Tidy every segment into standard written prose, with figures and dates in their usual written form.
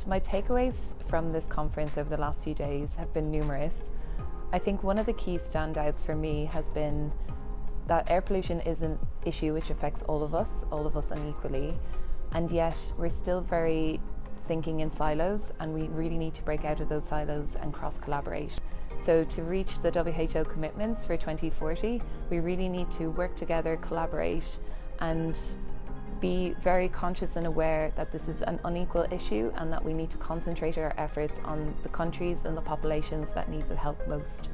My takeaways from this conference over the last few days have been numerous. I think one of the key standouts for me has been that air pollution is an issue which affects all of us unequally, and yet we're still very thinking in silos, and we really need to break out of those silos and cross-collaborate. So to reach the WHO commitments for 2040, we really need to work together, collaborate, and be very conscious and aware that this is an unequal issue and that we need to concentrate our efforts on the countries and the populations that need the help most.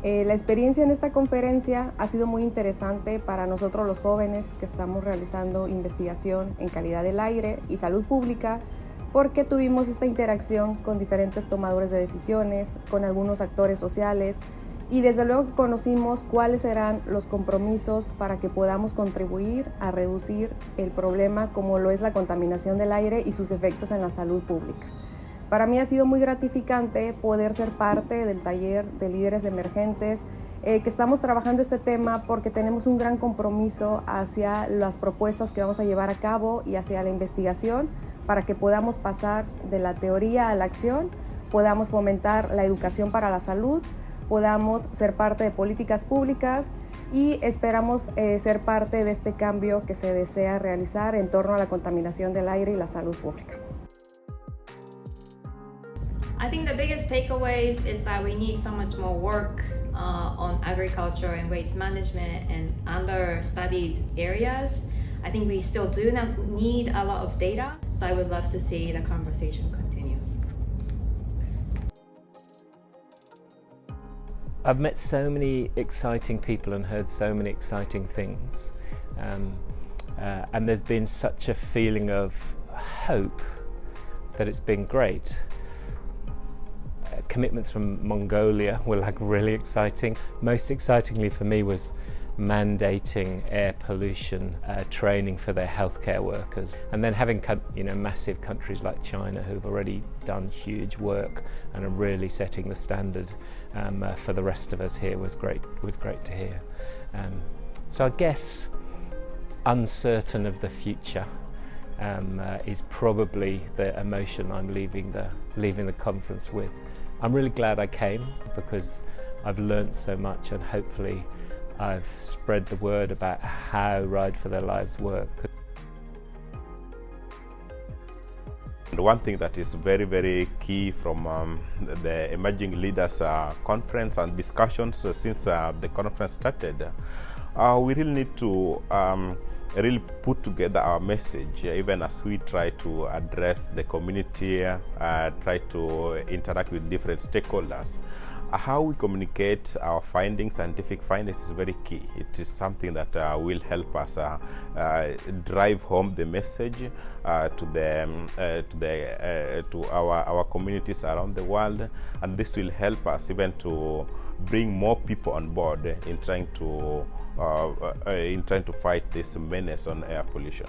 La experiencia en esta conferencia ha sido muy interesante para nosotros los jóvenes que estamos realizando investigación en calidad del aire y salud pública, porque tuvimos esta interacción con diferentes tomadores de decisiones, con algunos actores sociales, y desde luego conocimos cuáles serán los compromisos para que podamos contribuir a reducir el problema como lo es la contaminación del aire y sus efectos en la salud pública. Para mí ha sido muy gratificante poder ser parte del taller de líderes emergentes que estamos trabajando este tema porque tenemos un gran compromiso hacia las propuestas que vamos a llevar a cabo y hacia la investigación para que podamos pasar de la teoría a la acción, podamos fomentar la educación para la salud, podamos ser parte de políticas públicas y esperamos ser parte de este cambio que se desea realizar en torno a la contaminación del aire y la salud pública. I think the biggest takeaways is that we need so much more work on agriculture and waste management and other studied areas. I think we still do need a lot of data, so I would love to see the conversation continue. I've met so many exciting people and heard so many exciting things, and there's been such a feeling of hope that it's been great. Commitments from Mongolia were like really exciting. Most excitingly for me was mandating air pollution training for their healthcare workers, and then having massive countries like China who've already done huge work and are really setting the standard for the rest of us here was great to hear. So I guess uncertain of the future is probably the emotion I'm leaving the conference with. I'm really glad I came because I've learned so much, and hopefully I've spread the word about how Ride for Their Lives work. One thing that is very, very key from the Emerging Leaders Conference and discussions since the conference started, we really need to really put together our message, even as we try to address the community, try to interact with different stakeholders. How we communicate our findings, scientific findings, is very key. It is something that will help us drive home the message to our communities around the world, and this will help us even to bring more people on board in trying to fight this menace on air pollution.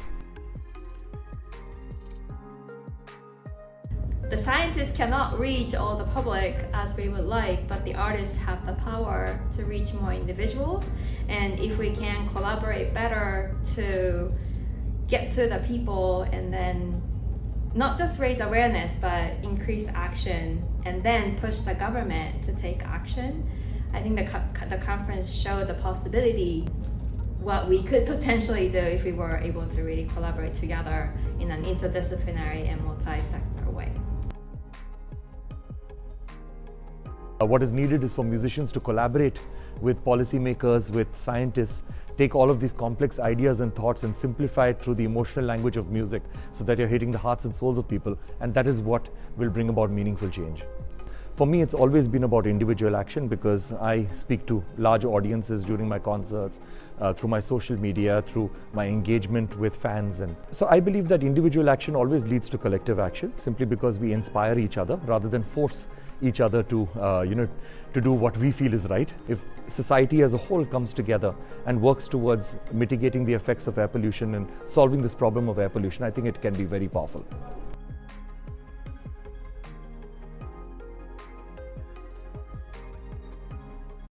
The scientists cannot reach all the public as we would like, but the artists have the power to reach more individuals. And if we can collaborate better to get to the people and then not just raise awareness, but increase action and then push the government to take action, I think the conference showed the possibility what we could potentially do if we were able to really collaborate together in an interdisciplinary and multi-sector way. What is needed is for musicians to collaborate with policymakers, with scientists, take all of these complex ideas and thoughts and simplify it through the emotional language of music so that you're hitting the hearts and souls of people, and that is what will bring about meaningful change. For me, it's always been about individual action because I speak to large audiences during my concerts, through my social media, through my engagement with fans. And so I believe that individual action always leads to collective action, simply because we inspire each other rather than force each other to do what we feel is right. If society as a whole comes together and works towards mitigating the effects of air pollution and solving this problem of air pollution, I think it can be very powerful.